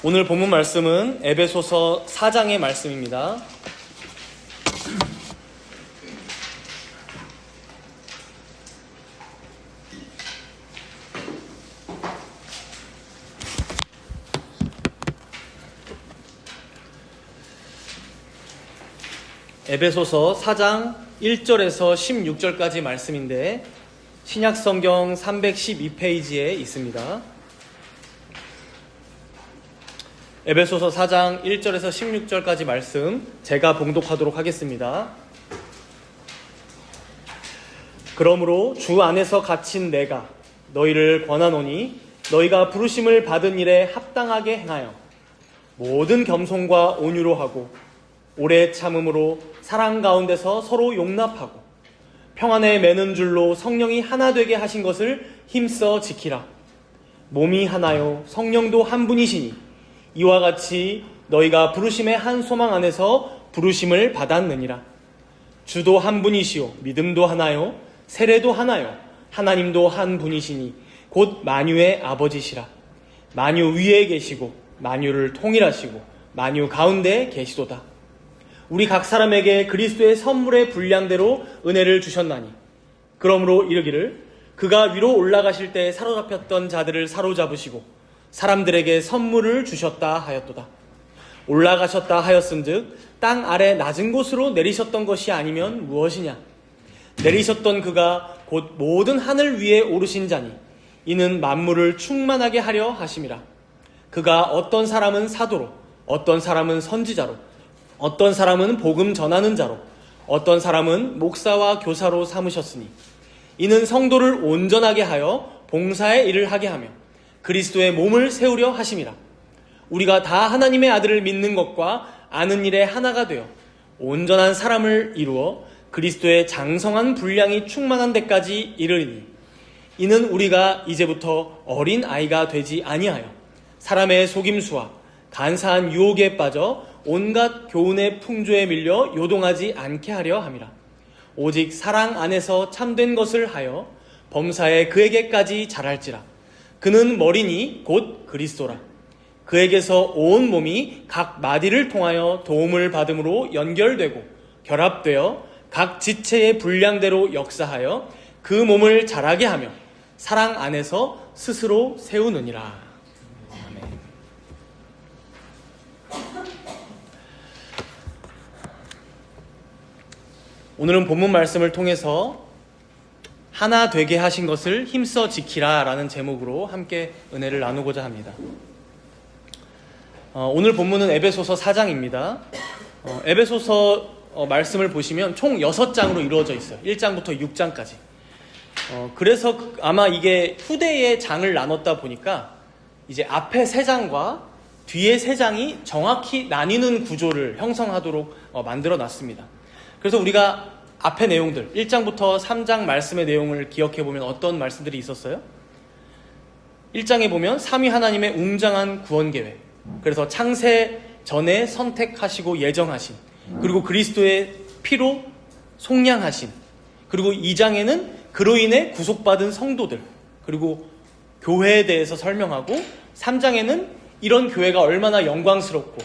오늘 본문 말씀은 에베소서 4장의 말씀입니다. 에베소서 4장 1절에서 16절까지 말씀인데 신약성경 312페이지에 있습니다. 에베소서 4장 1절에서 16절까지 말씀 제가 봉독하도록 하겠습니다. 그러므로 주 안에서 갇힌 내가 너희를 권하노니 너희가 부르심을 받은 일에 합당하게 행하여 모든 겸손과 온유로 하고 오래 참음으로 사랑 가운데서 서로 용납하고 평안에 매는 줄로 성령이 하나 되게 하신 것을 힘써 지키라. 몸이 하나요 성령도 한 분이시니 이와 같이 너희가 부르심의 한 소망 안에서 부르심을 받았느니라. 주도 한 분이시요 믿음도 하나요 세례도 하나요 하나님도 한 분이시니 곧 만유의 아버지시라. 만유 위에 계시고 만유를 통일하시고 만유 가운데 계시도다. 우리 각 사람에게 그리스도의 선물의 분량대로 은혜를 주셨나니 그러므로 이르기를 그가 위로 올라가실 때 사로잡혔던 자들을 사로잡으시고 사람들에게 선물을 주셨다 하였도다. 올라가셨다 하였은즉 땅 아래 낮은 곳으로 내리셨던 것이 아니면 무엇이냐. 내리셨던 그가 곧 모든 하늘 위에 오르신 자니 이는 만물을 충만하게 하려 하심이라. 그가 어떤 사람은 사도로 어떤 사람은 선지자로 어떤 사람은 복음 전하는 자로 어떤 사람은 목사와 교사로 삼으셨으니 이는 성도를 온전하게 하여 봉사의 일을 하게 하며 그리스도의 몸을 세우려 하심이라. 우리가 다 하나님의 아들을 믿는 것과 아는 일에 하나가 되어 온전한 사람을 이루어 그리스도의 장성한 분량이 충만한 데까지 이르리니 이는 우리가 이제부터 어린 아이가 되지 아니하여 사람의 속임수와 간사한 유혹에 빠져 온갖 교훈의 풍조에 밀려 요동하지 않게 하려 함이라. 오직 사랑 안에서 참된 것을 하여 범사에 그에게까지 자랄지라. 그는 머리니 곧 그리스도라. 그에게서 온 몸이 각 마디를 통하여 도움을 받음으로 연결되고 결합되어 각 지체의 분량대로 역사하여 그 몸을 자라게 하며 사랑 안에서 스스로 세우느니라. 아멘. 오늘은 본문 말씀을 통해서 하나 되게 하신 것을 힘써 지키라 라는 제목으로 함께 은혜를 나누고자 합니다. 오늘 본문은 에베소서 4장입니다. 에베소서 말씀을 보시면 총 6장으로 이루어져 있어요. 1장부터 6장까지. 그래서 아마 이게 후대에 장을 나눴다 보니까 이제 앞에 3장과 뒤에 3장이 정확히 나뉘는 구조를 형성하도록 만들어 놨습니다. 그래서 우리가 앞의 내용들 1장부터 3장 말씀의 내용을 기억해 보면 어떤 말씀들이 있었어요? 1장에 보면 삼위 하나님의 웅장한 구원 계획, 그래서 창세 전에 선택하시고 예정하신, 그리고 그리스도의 피로 속량하신, 그리고 2장에는 그로 인해 구속받은 성도들, 그리고 교회에 대해서 설명하고 3장에는 이런 교회가 얼마나 영광스럽고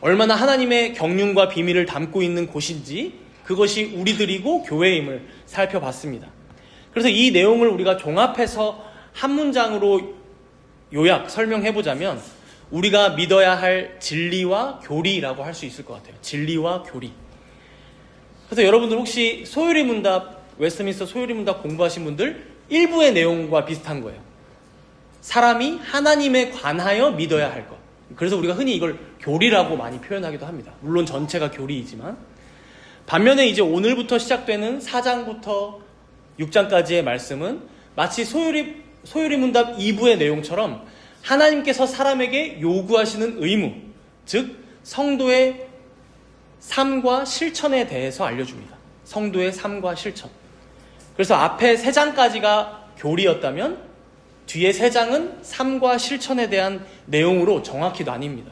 얼마나 하나님의 경륜과 비밀을 담고 있는 곳인지 그것이 우리들이고 교회임을 살펴봤습니다. 그래서 이 내용을 우리가 종합해서 한 문장으로 요약 설명해보자면 우리가 믿어야 할 진리와 교리라고 할 수 있을 것 같아요. 진리와 교리. 그래서 여러분들 혹시 소요리 문답, 웨스트민스터 소요리 문답 공부하신 분들 일부의 내용과 비슷한 거예요. 사람이 하나님에 관하여 믿어야 할 것. 그래서 우리가 흔히 이걸 교리라고 많이 표현하기도 합니다. 물론 전체가 교리이지만 반면에 이제 오늘부터 시작되는 4장부터 6장까지의 말씀은 마치 소요리 문답 2부의 내용처럼 하나님께서 사람에게 요구하시는 의무, 즉 성도의 삶과 실천에 대해서 알려줍니다. 성도의 삶과 실천. 그래서 앞에 3장까지가 교리였다면 뒤에 3장은 삶과 실천에 대한 내용으로 정확히 나뉩니다.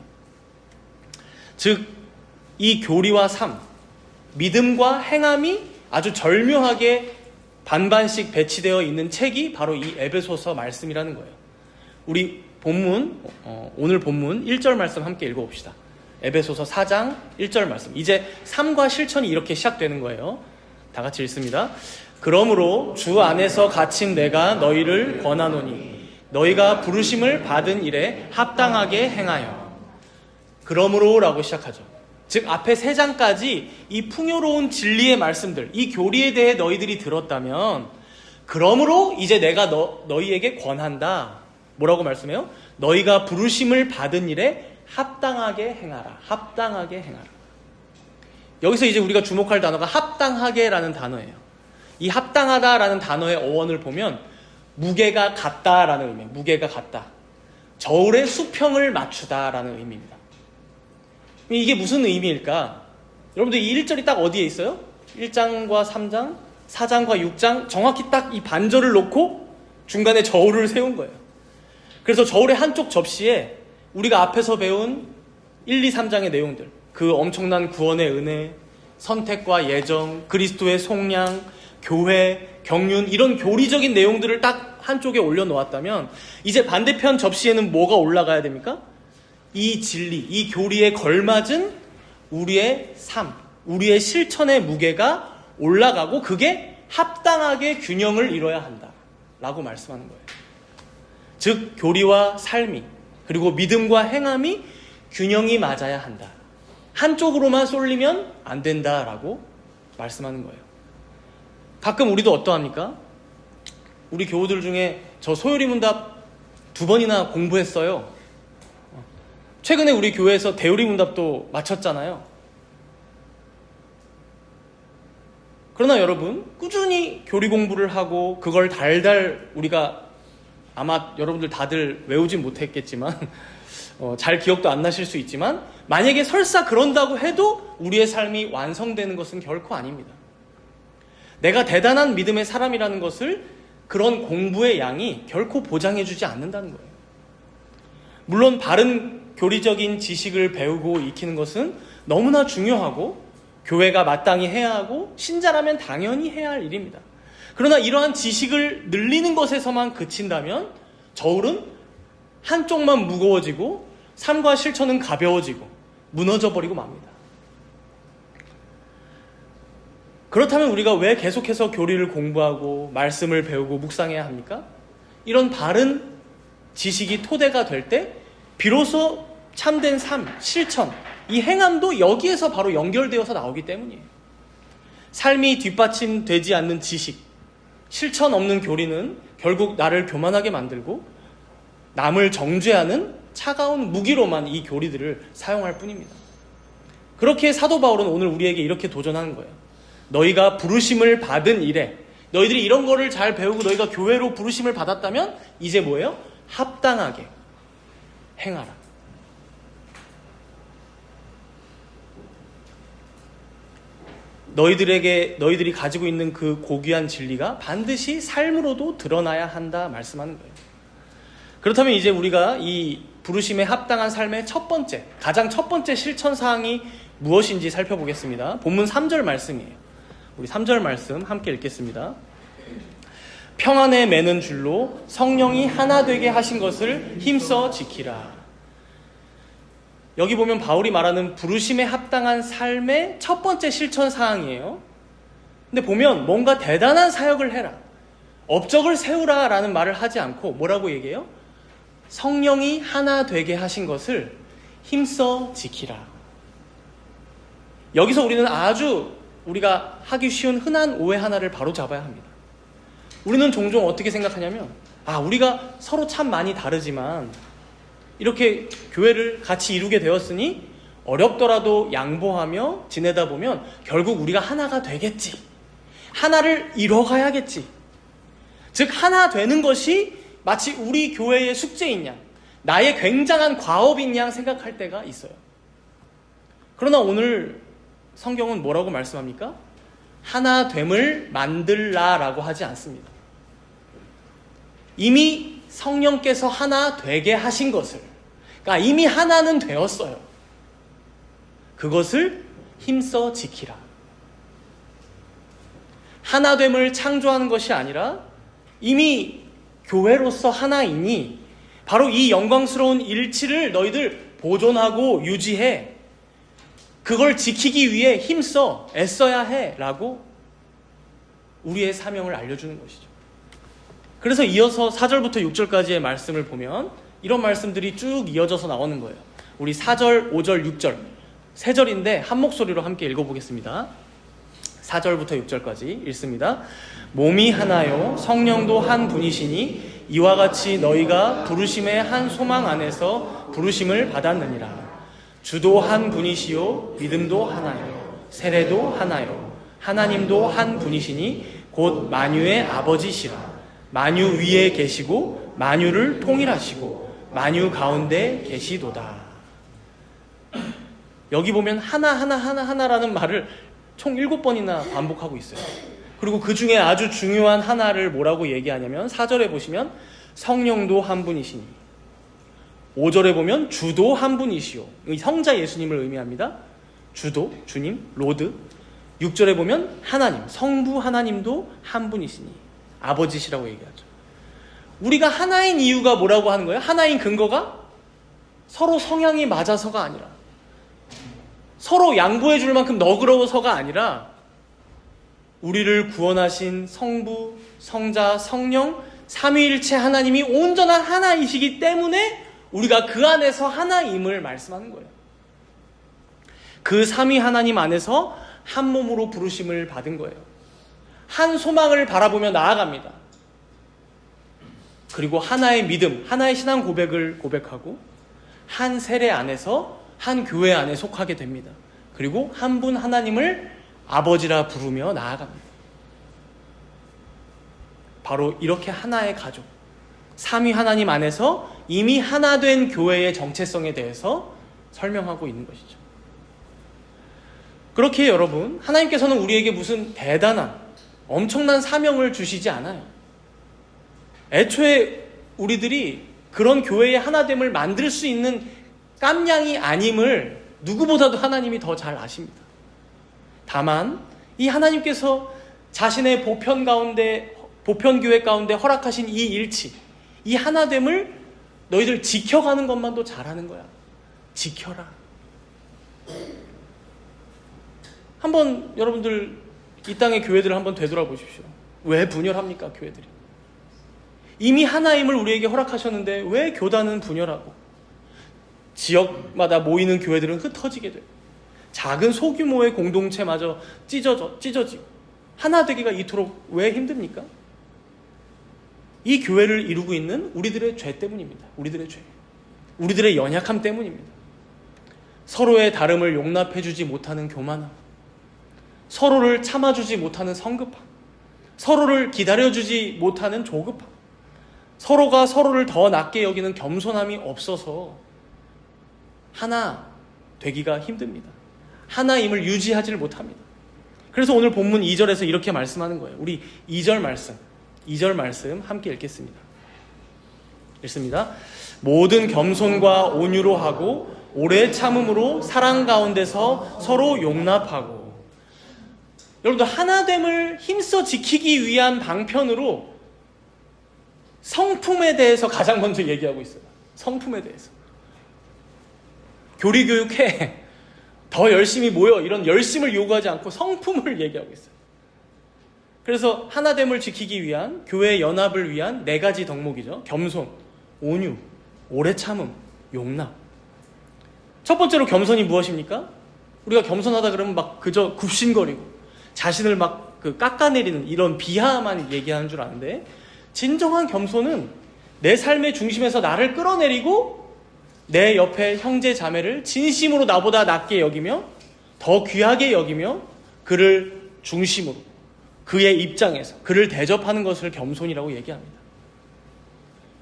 즉 이 교리와 삶, 믿음과 행함이 아주 절묘하게 반반씩 배치되어 있는 책이 바로 이 에베소서 말씀이라는 거예요. 우리 본문, 오늘 본문 1절 말씀 함께 읽어봅시다. 에베소서 4장 1절 말씀. 이제 삶과 실천이 이렇게 시작되는 거예요. 다 같이 읽습니다. 그러므로 주 안에서 갇힌 내가 너희를 권하노니 너희가 부르심을 받은 일에 합당하게 행하여. 그러므로 라고 시작하죠. 즉 앞에 3장까지 이 풍요로운 진리의 말씀들, 이 교리에 대해 너희들이 들었다면 그러므로 이제 내가 너희에게 권한다. 뭐라고 말씀해요? 너희가 부르심을 받은 일에 합당하게 행하라. 합당하게 행하라. 여기서 이제 우리가 주목할 단어가 합당하게라는 단어예요. 이 합당하다라는 단어의 어원을 보면 무게가 같다라는 의미예요. 무게가 같다. 저울의 수평을 맞추다라는 의미입니다. 이게 무슨 의미일까? 여러분들 이 1절이 딱 어디에 있어요? 1장과 3장, 4장과 6장 정확히 딱 이 반절을 놓고 중간에 저울을 세운 거예요. 그래서 저울의 한쪽 접시에 우리가 앞에서 배운 1, 2, 3장의 내용들, 그 엄청난 구원의 은혜, 선택과 예정, 그리스도의 속량, 교회, 경륜, 이런 교리적인 내용들을 딱 한쪽에 올려놓았다면 이제 반대편 접시에는 뭐가 올라가야 됩니까? 이 진리, 이 교리에 걸맞은 우리의 삶, 우리의 실천의 무게가 올라가고 그게 합당하게 균형을 이뤄야 한다 라고 말씀하는 거예요. 즉 교리와 삶이 그리고 믿음과 행함이 균형이 맞아야 한다. 한쪽으로만 쏠리면 안 된다라고 말씀하는 거예요. 가끔 우리도 어떠합니까? 우리 교우들 중에 저 소요리 문답 2번이나 공부했어요. 최근에 우리 교회에서 대요리 문답도 마쳤잖아요. 그러나 여러분, 꾸준히 교리 공부를 하고 그걸 달달 우리가 아마 여러분들 다들 외우진 못했겠지만 잘 기억도 안 나실 수 있지만 만약에 설사 그런다고 해도 우리의 삶이 완성되는 것은 결코 아닙니다. 내가 대단한 믿음의 사람이라는 것을 그런 공부의 양이 결코 보장해주지 않는다는 거예요. 물론 바른 교리적인 지식을 배우고 익히는 것은 너무나 중요하고 교회가 마땅히 해야 하고 신자라면 당연히 해야 할 일입니다. 그러나 이러한 지식을 늘리는 것에서만 그친다면 저울은 한쪽만 무거워지고 삶과 실천은 가벼워지고 무너져버리고 맙니다. 그렇다면 우리가 왜 계속해서 교리를 공부하고 말씀을 배우고 묵상해야 합니까? 이런 바른 지식이 토대가 될 때 비로소 참된 삶, 실천, 이 행함도 여기에서 바로 연결되어서 나오기 때문이에요. 삶이 뒷받침되지 않는 지식, 실천 없는 교리는 결국 나를 교만하게 만들고 남을 정죄하는 차가운 무기로만 이 교리들을 사용할 뿐입니다. 그렇게 사도 바울은 오늘 우리에게 이렇게 도전하는 거예요. 너희가 부르심을 받은 일에, 너희들이 이런 거를 잘 배우고 너희가 교회로 부르심을 받았다면 이제 뭐예요? 합당하게 행하라. 너희들이 가지고 있는 그 고귀한 진리가 반드시 삶으로도 드러나야 한다 말씀하는 거예요. 그렇다면 이제 우리가 이 부르심에 합당한 삶의 가장 첫 번째 실천 사항이 무엇인지 살펴보겠습니다. 본문 3절 말씀이에요. 우리 3절 말씀 함께 읽겠습니다. 평안에 매는 줄로 성령이 하나 되게 하신 것을 힘써 지키라. 여기 보면 바울이 말하는 부르심에 합당한 삶의 첫 번째 실천 사항이에요. 근데 보면 뭔가 대단한 사역을 해라, 업적을 세우라 라는 말을 하지 않고 뭐라고 얘기해요? 성령이 하나 되게 하신 것을 힘써 지키라. 여기서 우리는 아주 우리가 하기 쉬운 흔한 오해 하나를 바로 잡아야 합니다. 우리는 종종 어떻게 생각하냐면 우리가 서로 참 많이 다르지만 이렇게 교회를 같이 이루게 되었으니 어렵더라도 양보하며 지내다 보면 결국 우리가 하나가 되겠지. 하나를 이뤄가야겠지. 즉 하나 되는 것이 마치 우리 교회의 숙제인 양, 나의 굉장한 과업인 양 생각할 때가 있어요. 그러나 오늘 성경은 뭐라고 말씀합니까? 하나됨을 만들라라고 하지 않습니다. 이미 성령께서 하나 되게 하신 것을, 그러니까 이미 하나는 되었어요. 그것을 힘써 지키라. 하나됨을 창조하는 것이 아니라 이미 교회로서 하나이니 바로 이 영광스러운 일치를 너희들 보존하고 유지해. 그걸 지키기 위해 힘써 애써야 해 라고 우리의 사명을 알려주는 것이죠. 그래서 이어서 4절부터 6절까지의 말씀을 보면 이런 말씀들이 쭉 이어져서 나오는 거예요. 우리 4절, 5절, 6절 세 절인데 한 목소리로 함께 읽어보겠습니다. 4절부터 6절까지 읽습니다. 몸이 하나요 성령도 한 분이시니 이와 같이 너희가 부르심의 한 소망 안에서 부르심을 받았느니라. 주도 한 분이시요 믿음도 하나요 세례도 하나요 하나님도 한 분이시니 곧 만유의 아버지시라. 만유 위에 계시고 만유를 통일하시고 만유 가운데 계시도다. 여기 보면 하나라는 말을 총 7번이나 반복하고 있어요. 그리고 그 중에 아주 중요한 하나를 뭐라고 얘기하냐면 4절에 보시면 성령도 한 분이시니, 5절에 보면 주도 한 분이시오. 성자 예수님을 의미합니다. 주도, 주님, 로드. 6절에 보면 하나님, 성부 하나님도 한 분이시니 아버지시라고 얘기하죠. 우리가 하나인 이유가 뭐라고 하는 거예요? 하나인 근거가 서로 성향이 맞아서가 아니라, 서로 양보해 줄 만큼 너그러워서가 아니라, 우리를 구원하신 성부, 성자, 성령, 삼위일체 하나님이 온전한 하나이시기 때문에 우리가 그 안에서 하나임을 말씀하는 거예요. 그 삼위 하나님 안에서 한 몸으로 부르심을 받은 거예요. 한 소망을 바라보며 나아갑니다. 그리고 하나의 믿음, 하나의 신앙 고백을 고백하고 한 세례 안에서 한 교회 안에 속하게 됩니다. 그리고 한 분 하나님을 아버지라 부르며 나아갑니다. 바로 이렇게 하나의 가족, 삼위 하나님 안에서 이미 하나 된 교회의 정체성에 대해서 설명하고 있는 것이죠. 그렇게 여러분, 하나님께서는 우리에게 무슨 대단한 엄청난 사명을 주시지 않아요. 애초에 우리들이 그런 교회의 하나됨을 만들 수 있는 깜냥이 아님을 누구보다도 하나님이 더 잘 아십니다. 다만 이 하나님께서 자신의 보편교회 가운데 허락하신 이 일치, 이 하나됨을 너희들 지켜가는 것만도 잘하는 거야. 지켜라. 한번 여러분들 이 땅의 교회들을 한번 되돌아보십시오. 왜 분열합니까, 교회들이? 이미 하나임을 우리에게 허락하셨는데 왜 교단은 분열하고 지역마다 모이는 교회들은 흩어지게 돼요? 작은 소규모의 공동체마저 찢어지고 하나 되기가 이토록 왜 힘듭니까? 이 교회를 이루고 있는 우리들의 죄 때문입니다. 우리들의 죄, 우리들의 연약함 때문입니다. 서로의 다름을 용납해주지 못하는 교만함, 서로를 참아주지 못하는 성급함, 서로를 기다려주지 못하는 조급함, 서로가 서로를 더 낮게 여기는 겸손함이 없어서 하나 되기가 힘듭니다. 하나임을 유지하지를 못합니다. 그래서 오늘 본문 2절에서 이렇게 말씀하는 거예요. 우리 2절 말씀 함께 읽겠습니다. 읽습니다. 모든 겸손과 온유로 하고 오래 참음으로 사랑 가운데서 서로 용납하고. 여러분들, 하나됨을 힘써 지키기 위한 방편으로 성품에 대해서 가장 먼저 얘기하고 있어요. 성품에 대해서. 교리교육해, 더 열심히 모여, 이런 열심을 요구하지 않고 성품을 얘기하고 있어요. 그래서 하나됨을 지키기 위한, 교회의 연합을 위한 4가지 덕목이죠. 겸손, 온유, 오래 참음, 용납. 첫 번째로 겸손이 무엇입니까? 우리가 겸손하다 그러면 막 그저 굽신거리고 자신을 막 깎아내리는 이런 비하만 얘기하는 줄 아는데, 진정한 겸손은 내 삶의 중심에서 나를 끌어내리고 내 옆에 형제 자매를 진심으로 나보다 낮게 여기며 더 귀하게 여기며 그를 중심으로, 그의 입장에서 그를 대접하는 것을 겸손이라고 얘기합니다.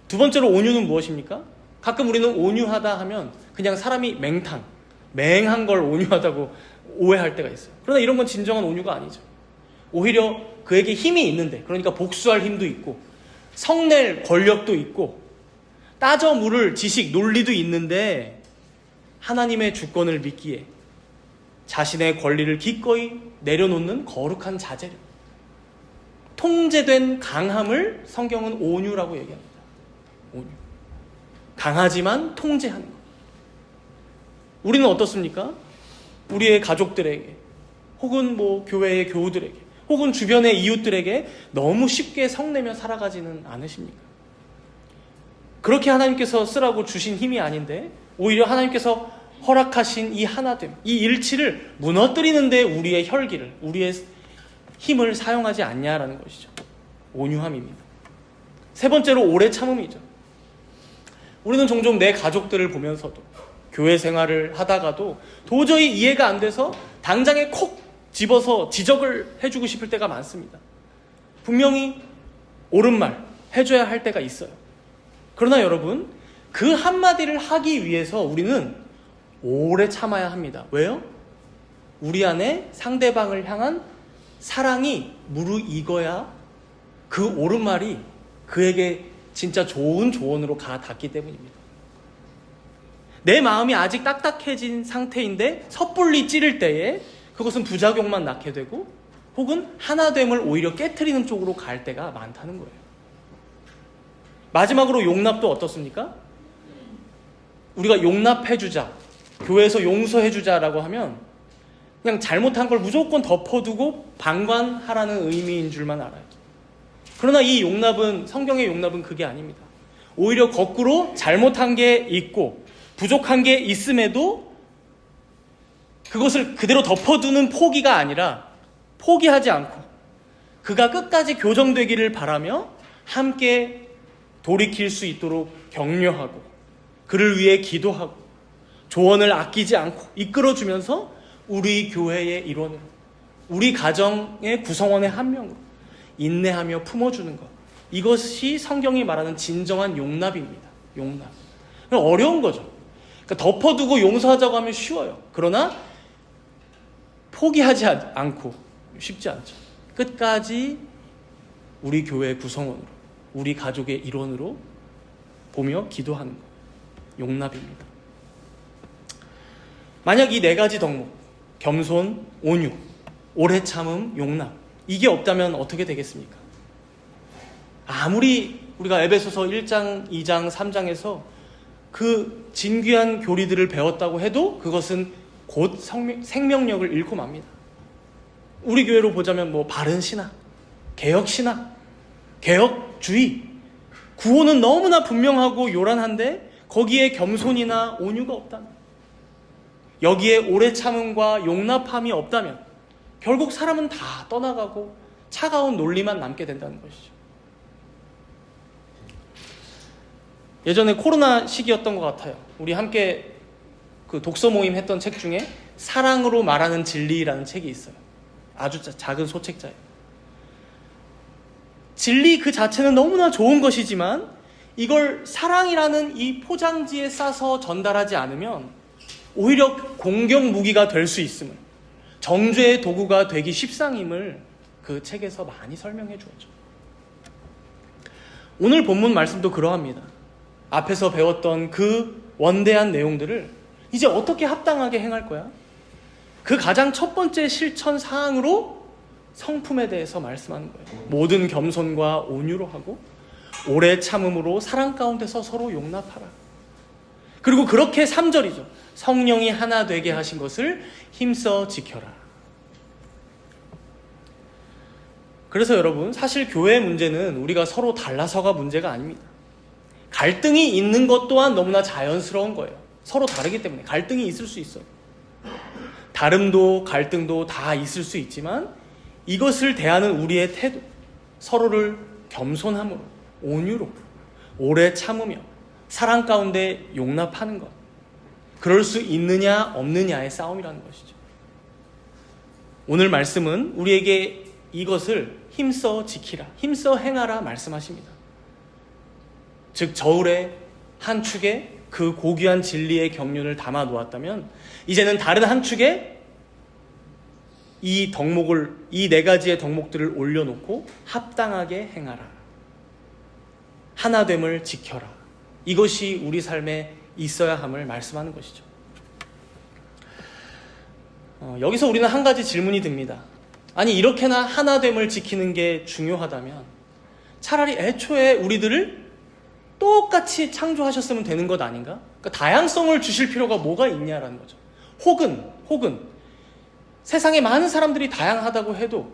두 번째로 온유는 무엇입니까? 가끔 우리는 온유하다 하면 그냥 사람이 맹한 걸 온유하다고 오해할 때가 있어요. 그러나 이런 건 진정한 온유가 아니죠. 오히려 그에게 힘이 있는데, 그러니까 복수할 힘도 있고 성낼 권력도 있고 따져 물을 지식, 논리도 있는데 하나님의 주권을 믿기에 자신의 권리를 기꺼이 내려놓는 거룩한 자제력, 통제된 강함을 성경은 온유라고 얘기합니다. 온유. 강하지만 통제하는 것. 우리는 어떻습니까? 우리의 가족들에게, 혹은 교회의 교우들에게, 혹은 주변의 이웃들에게 너무 쉽게 성내며 살아가지는 않으십니까? 그렇게 하나님께서 쓰라고 주신 힘이 아닌데 오히려 하나님께서 허락하신 이 하나됨, 이 일치를 무너뜨리는 데 우리의 혈기를, 우리의 힘을 사용하지 않냐라는 것이죠. 온유함입니다. 세 번째로 오래 참음이죠. 우리는 종종 내 가족들을 보면서도, 교회 생활을 하다가도 도저히 이해가 안 돼서 당장에 콕 집어서 지적을 해주고 싶을 때가 많습니다. 분명히 옳은 말 해줘야 할 때가 있어요. 그러나 여러분, 그 한마디를 하기 위해서 우리는 오래 참아야 합니다. 왜요? 우리 안에 상대방을 향한 사랑이 무르익어야 그 옳은 말이 그에게 진짜 좋은 조언으로 가 닿기 때문입니다. 내 마음이 아직 딱딱해진 상태인데 섣불리 찌를 때에 그것은 부작용만 낳게 되고, 혹은 하나됨을 오히려 깨트리는 쪽으로 갈 때가 많다는 거예요. 마지막으로 용납도 어떻습니까? 우리가 용납해주자, 교회에서 용서해주자라고 하면 그냥 잘못한 걸 무조건 덮어두고 방관하라는 의미인 줄만 알아요. 그러나 이 용납은, 성경의 용납은 그게 아닙니다. 오히려 거꾸로 잘못한 게 있고 부족한 게 있음에도 그것을 그대로 덮어두는 포기가 아니라, 포기하지 않고 그가 끝까지 교정되기를 바라며 함께 돌이킬 수 있도록 격려하고 그를 위해 기도하고 조언을 아끼지 않고 이끌어주면서 우리 교회의 일원으로, 우리 가정의 구성원의 한 명으로 인내하며 품어주는 것, 이것이 성경이 말하는 진정한 용납입니다. 용납. 어려운 거죠. 그러니까 덮어두고 용서하자고 하면 쉬워요. 그러나 포기하지 않고 쉽지 않죠. 끝까지 우리 교회의 구성원으로, 우리 가족의 일원으로 보며 기도하는 것, 용납입니다. 만약 이 네 가지 덕목, 겸손, 온유, 오래 참음, 용납, 이게 없다면 어떻게 되겠습니까? 아무리 우리가 에베소서 1장, 2장, 3장에서 그 진귀한 교리들을 배웠다고 해도 그것은 곧 생명력을 잃고 맙니다. 우리 교회로 보자면 바른 신학, 개혁 신학, 개혁주의, 구호는 너무나 분명하고 요란한데 거기에 겸손이나 온유가 없다면, 여기에 오래 참음과 용납함이 없다면 결국 사람은 다 떠나가고 차가운 논리만 남게 된다는 것이죠. 예전에 코로나 시기였던 것 같아요. 우리 함께 그 독서 모임 했던 책 중에 사랑으로 말하는 진리라는 책이 있어요. 아주 작은 소책자예요. 진리 그 자체는 너무나 좋은 것이지만 이걸 사랑이라는 이 포장지에 싸서 전달하지 않으면 오히려 공격 무기가 될 수 있음을, 정죄의 도구가 되기 십상임을 그 책에서 많이 설명해 주었죠. 오늘 본문 말씀도 그러합니다. 앞에서 배웠던 그 원대한 내용들을 이제 어떻게 합당하게 행할 거야? 그 가장 첫 번째 실천 사항으로 성품에 대해서 말씀하는 거예요. 모든 겸손과 온유로 하고 오래 참음으로 사랑 가운데서 서로 용납하라. 그리고 그렇게 3절이죠. 성령이 하나 되게 하신 것을 힘써 지켜라. 그래서 여러분, 사실 교회의 문제는 우리가 서로 달라서가 문제가 아닙니다. 갈등이 있는 것 또한 너무나 자연스러운 거예요. 서로 다르기 때문에 갈등이 있을 수 있어요. 다름도 갈등도 다 있을 수 있지만 이것을 대하는 우리의 태도, 서로를 겸손함으로, 온유로, 오래 참으며 사랑 가운데 용납하는 것, 그럴 수 있느냐 없느냐의 싸움이라는 것이죠. 오늘 말씀은 우리에게 이것을 힘써 지키라, 힘써 행하라 말씀하십니다. 즉 저울의 한 축에 그 고귀한 진리의 경륜을 담아 놓았다면 이제는 다른 한 축에 이 덕목을, 이 네 가지의 덕목들을 올려놓고 합당하게 행하라, 하나됨을 지켜라, 이것이 우리 삶에 있어야 함을 말씀하는 것이죠. 여기서 우리는 한 가지 질문이 듭니다. 아니, 이렇게나 하나됨을 지키는 게 중요하다면 차라리 애초에 우리들을 똑같이 창조하셨으면 되는 것 아닌가? 그러니까 다양성을 주실 필요가 뭐가 있냐라는 거죠. 혹은 세상에 많은 사람들이 다양하다고 해도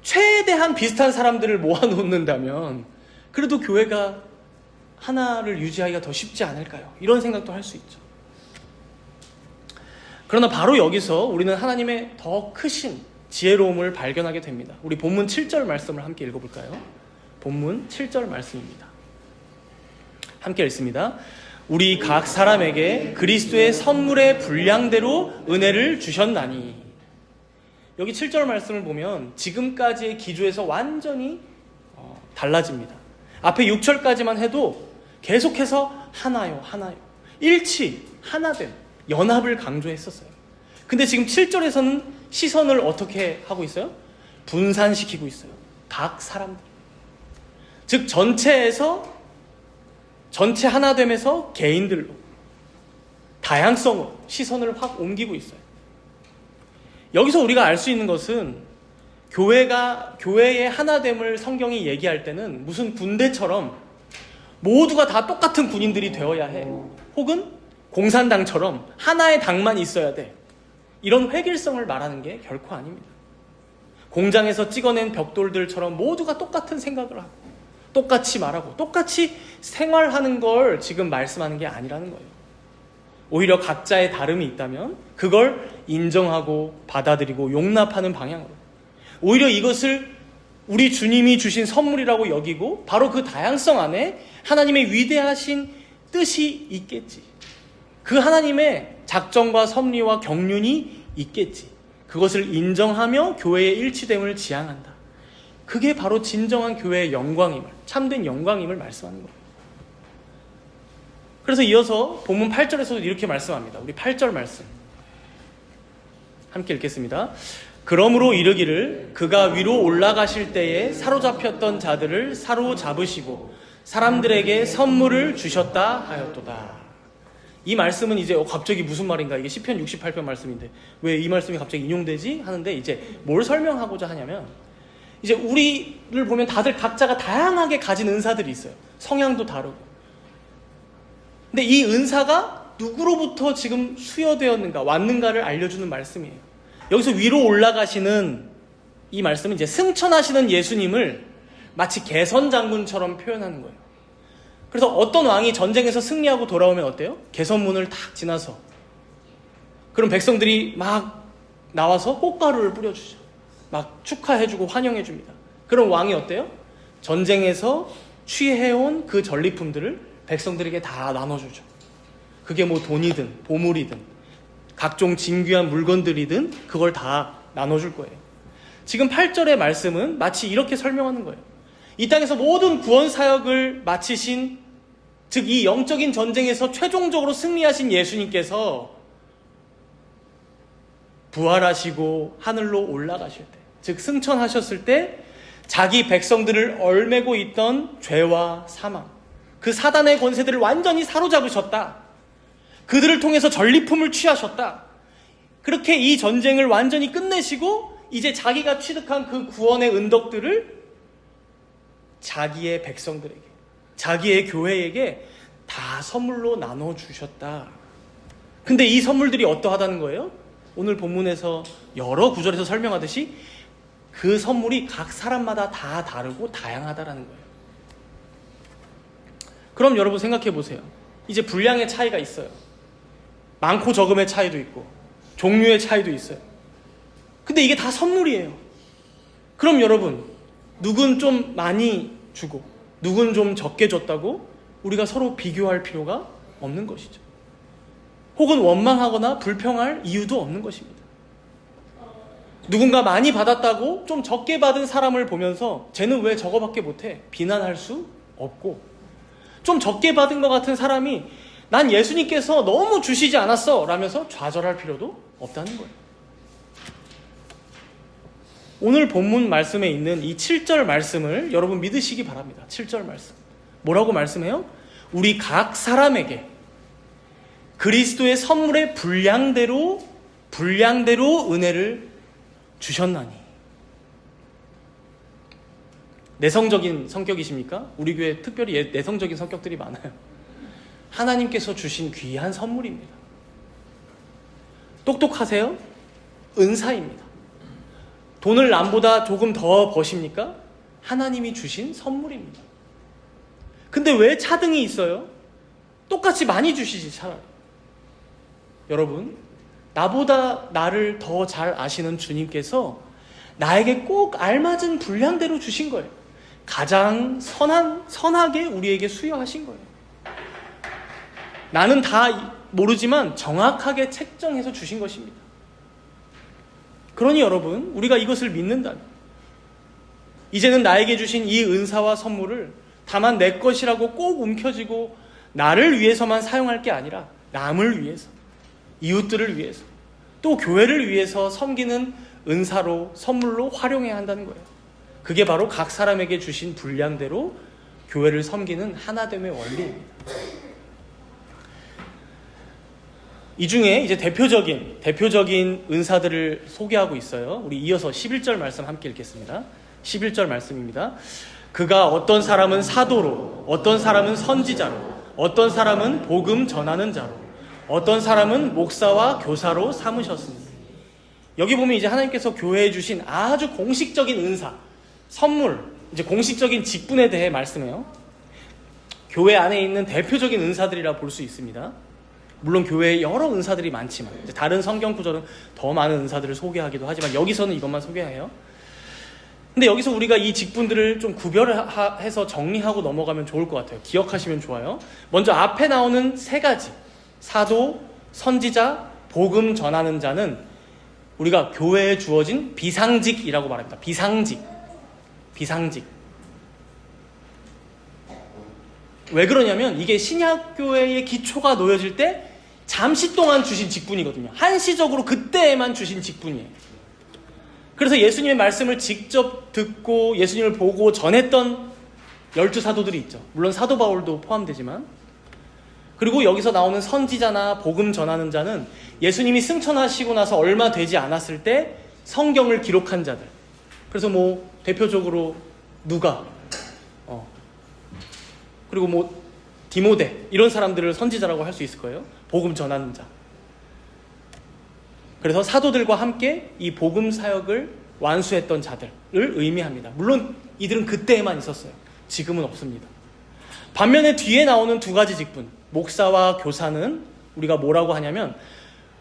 최대한 비슷한 사람들을 모아놓는다면 그래도 교회가 하나를 유지하기가 더 쉽지 않을까요? 이런 생각도 할 수 있죠. 그러나 바로 여기서 우리는 하나님의 더 크신 지혜로움을 발견하게 됩니다. 우리 본문 7절 말씀을 함께 읽어볼까요? 본문 7절 말씀입니다. 함께 읽습니다. 우리 각 사람에게 그리스도의 선물의 분량대로 은혜를 주셨나니. 여기 7절 말씀을 보면 지금까지의 기조에서 완전히 달라집니다. 앞에 6절까지만 해도 계속해서 하나요. 일치, 하나됨, 연합을 강조했었어요. 근데 지금 7절에서는 시선을 어떻게 하고 있어요? 분산시키고 있어요. 각 사람들. 즉 전체 하나됨에서 개인들로 다양성으로 시선을 확 옮기고 있어요. 여기서 우리가 알 수 있는 것은 교회의 하나됨을 성경이 얘기할 때는 무슨 군대처럼 모두가 다 똑같은 군인들이 되어야 해. 혹은 공산당처럼 하나의 당만 있어야 돼. 이런 획일성을 말하는 게 결코 아닙니다. 공장에서 찍어낸 벽돌들처럼 모두가 똑같은 생각을 하고 똑같이 말하고 똑같이 생활하는 걸 지금 말씀하는 게 아니라는 거예요. 오히려 각자의 다름이 있다면 그걸 인정하고 받아들이고 용납하는 방향으로, 오히려 이것을 우리 주님이 주신 선물이라고 여기고 바로 그 다양성 안에 하나님의 위대하신 뜻이 있겠지. 그 하나님의 작정과 섭리와 경륜이 있겠지. 그것을 인정하며 교회의 일치됨을 지향한다. 그게 바로 진정한 교회의 영광임을, 참된 영광임을 말씀하는 거예요. 그래서 이어서 본문 8절에서도 이렇게 말씀합니다. 우리 8절 말씀 함께 읽겠습니다. 그러므로 이르기를 그가 위로 올라가실 때에 사로잡혔던 자들을 사로잡으시고 사람들에게 선물을 주셨다 하였도다. 이 말씀은 이제 갑자기 무슨 말인가, 이게 시편 68편 말씀인데 왜 이 말씀이 갑자기 인용되지? 하는데 이제 뭘 설명하고자 하냐면, 이제 우리를 보면 다들 각자가 다양하게 가진 은사들이 있어요. 성향도 다르고. 근데 이 은사가 누구로부터 지금 수여되었는가, 왔는가를 알려주는 말씀이에요. 여기서 위로 올라가시는 이 말씀은 이제 승천하시는 예수님을 마치 개선장군처럼 표현하는 거예요. 그래서 어떤 왕이 전쟁에서 승리하고 돌아오면 어때요? 개선문을 탁 지나서 그럼 백성들이 막 나와서 꽃가루를 뿌려주죠. 막 축하해주고 환영해줍니다. 그럼 왕이 어때요? 전쟁에서 취해온 그 전리품들을 백성들에게 다 나눠주죠. 그게 뭐 돈이든 보물이든 각종 진귀한 물건들이든 그걸 다 나눠줄 거예요. 지금 8절의 말씀은 마치 이렇게 설명하는 거예요. 이 땅에서 모든 구원 사역을 마치신, 즉 이 영적인 전쟁에서 최종적으로 승리하신 예수님께서 부활하시고 하늘로 올라가실 때, 즉 승천하셨을 때 자기 백성들을 얽매고 있던 죄와 사망, 그 사단의 권세들을 완전히 사로잡으셨다. 그들을 통해서 전리품을 취하셨다. 그렇게 이 전쟁을 완전히 끝내시고 이제 자기가 취득한 그 구원의 은덕들을 자기의 백성들에게, 자기의 교회에게 다 선물로 나눠주셨다. 근데 이 선물들이 어떠하다는 거예요? 오늘 본문에서 여러 구절에서 설명하듯이 그 선물이 각 사람마다 다 다르고 다양하다라는 거예요. 그럼 여러분 생각해 보세요. 이제 분량의 차이가 있어요. 많고 적음의 차이도 있고 종류의 차이도 있어요. 근데 이게 다 선물이에요. 그럼 여러분, 누군 좀 많이 주고 누군 좀 적게 줬다고 우리가 서로 비교할 필요가 없는 것이죠. 혹은 원망하거나 불평할 이유도 없는 것입니다. 누군가 많이 받았다고 좀 적게 받은 사람을 보면서 쟤는 왜 저거밖에 못해? 비난할 수 없고, 좀 적게 받은 것 같은 사람이 난 예수님께서 너무 주시지 않았어 라면서 좌절할 필요도 없다는 거예요. 오늘 본문 말씀에 있는 이 7절 말씀을 여러분 믿으시기 바랍니다. 7절 말씀 뭐라고 말씀해요? 우리 각 사람에게 그리스도의 선물의 분량대로 은혜를 주셨나니. 내성적인 성격이십니까? 우리 교회 특별히 내성적인 성격들이 많아요. 하나님께서 주신 귀한 선물입니다. 똑똑하세요? 은사입니다. 돈을 남보다 조금 더 버십니까? 하나님이 주신 선물입니다. 근데 왜 차등이 있어요? 똑같이 많이 주시지 차라리. 여러분, 나보다 나를 더 잘 아시는 주님께서 나에게 꼭 알맞은 분량대로 주신 거예요. 가장 선하게 우리에게 수여하신 거예요. 나는 다 모르지만 정확하게 책정해서 주신 것입니다. 그러니 여러분, 우리가 이것을 믿는다면 이제는 나에게 주신 이 은사와 선물을 다만 내 것이라고 꼭 움켜쥐고 나를 위해서만 사용할 게 아니라 남을 위해서, 이웃들을 위해서, 또 교회를 위해서 섬기는 은사로, 선물로 활용해야 한다는 거예요. 그게 바로 각 사람에게 주신 분량대로 교회를 섬기는 하나됨의 원리입니다. 이 중에 이제 대표적인 은사들을 소개하고 있어요. 우리 이어서 11절 말씀 함께 읽겠습니다. 11절 말씀입니다. 그가 어떤 사람은 사도로, 어떤 사람은 선지자로, 어떤 사람은 복음 전하는 자로, 어떤 사람은 목사와 교사로 삼으셨습니다. 여기 보면 이제 하나님께서 교회에 주신 아주 공식적인 은사, 선물, 이제 공식적인 직분에 대해 말씀해요. 교회 안에 있는 대표적인 은사들이라 볼 수 있습니다. 물론 교회에 여러 은사들이 많지만 이제 다른 성경 구절은 더 많은 은사들을 소개하기도 하지만 여기서는 이것만 소개해요. 근데 여기서 우리가 이 직분들을 좀 구별해서 정리하고 넘어가면 좋을 것 같아요. 기억하시면 좋아요. 먼저 앞에 나오는 세 가지, 사도, 선지자, 복음 전하는 자는 우리가 교회에 주어진 비상직이라고 말합니다. 비상직. 왜 그러냐면 이게 신약교회의 기초가 놓여질 때 잠시 동안 주신 직분이거든요. 한시적으로 그때에만 주신 직분이에요. 그래서 예수님의 말씀을 직접 듣고 예수님을 보고 전했던 12사도들이 있죠. 물론 사도 바울도 포함되지만. 그리고 여기서 나오는 선지자나 복음 전하는 자는 예수님이 승천하시고 나서 얼마 되지 않았을 때 성경을 기록한 자들. 그래서 뭐 대표적으로 누가, 그리고 뭐 디모데 이런 사람들을 선지자라고 할 수 있을 거예요. 복음 전하는 자. 그래서 사도들과 함께 이 복음 사역을 완수했던 자들을 의미합니다. 물론 이들은 그때에만 있었어요. 지금은 없습니다. 반면에 뒤에 나오는 두 가지 직분, 목사와 교사는 우리가 뭐라고 하냐면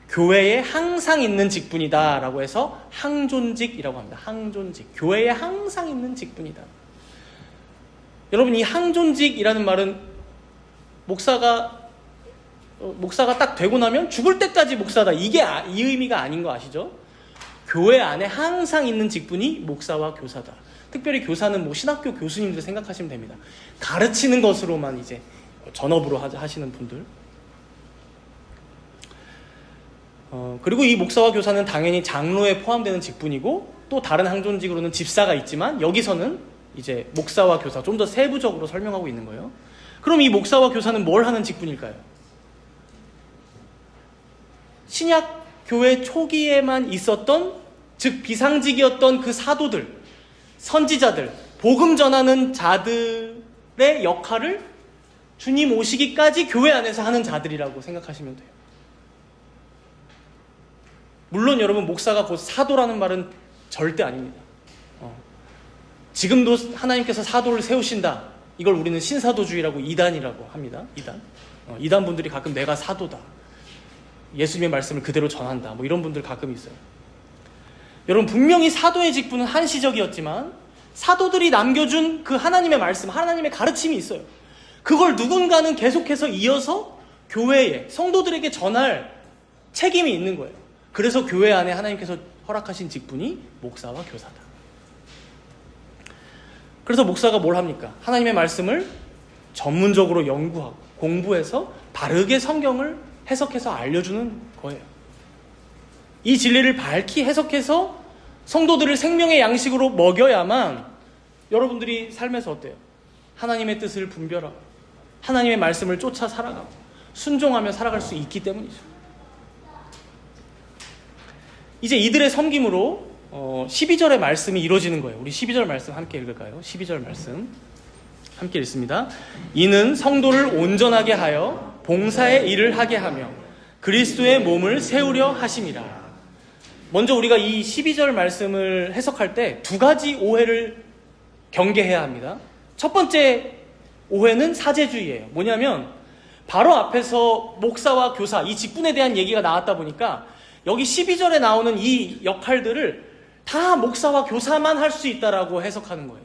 교회에 항상 있는 직분이다 라고 해서 항존직이라고 합니다. 항존직. 교회에 항상 있는 직분이다. 여러분, 이 항존직이라는 말은 목사가 딱 되고 나면 죽을 때까지 목사다. 이게 이 의미가 아닌 거 아시죠? 교회 안에 항상 있는 직분이 목사와 교사다. 특별히 교사는 뭐 신학교 교수님들 생각하시면 됩니다. 가르치는 것으로만 이제 전업으로 하시는 분들. 그리고 이 목사와 교사는 당연히 장로에 포함되는 직분이고 또 다른 항존직으로는 집사가 있지만 여기서는 이제 목사와 교사 좀 더 세부적으로 설명하고 있는 거예요. 그럼 이 목사와 교사는 뭘 하는 직분일까요? 신약 교회 초기에만 있었던, 즉 비상직이었던 그 사도들, 선지자들, 복음 전하는 자들의 역할을 주님 오시기까지 교회 안에서 하는 자들이라고 생각하시면 돼요. 물론 여러분, 목사가 곧 사도라는 말은 절대 아닙니다. 지금도 하나님께서 사도를 세우신다. 이걸 우리는 신사도주의라고 이단이라고 합니다. 이단 분들이 가끔 내가 사도다. 예수님의 말씀을 그대로 전한다. 뭐 이런 분들 가끔 있어요. 여러분, 분명히 사도의 직분은 한시적이었지만 사도들이 남겨준 그 하나님의 말씀, 하나님의 가르침이 있어요. 그걸 누군가는 계속해서 이어서 교회에, 성도들에게 전할 책임이 있는 거예요. 그래서 교회 안에 하나님께서 허락하신 직분이 목사와 교사다. 그래서 목사가 뭘 합니까? 하나님의 말씀을 전문적으로 연구하고 공부해서 바르게 성경을 해석해서 알려주는 거예요. 이 진리를 밝히 해석해서 성도들을 생명의 양식으로 먹여야만 여러분들이 삶에서 어때요? 하나님의 뜻을 분별하고 하나님의 말씀을 쫓아 살아가고 순종하며 살아갈 수 있기 때문이죠. 이제 이들의 섬김으로 12절의 말씀이 이루어지는 거예요. 우리 12절 말씀 함께 읽을까요? 12절 말씀 함께 읽습니다. 이는 성도를 온전하게 하여 봉사의 일을 하게 하며 그리스도의 몸을 세우려 하심이라. 먼저 우리가 이 12절 말씀을 해석할 때 두 가지 오해를 경계해야 합니다. 첫 번째 오해는 사제주의예요. 뭐냐면 바로 앞에서 목사와 교사, 이 직분에 대한 얘기가 나왔다 보니까 여기 12절에 나오는 이 역할들을 다 목사와 교사만 할 수 있다라고 해석하는 거예요.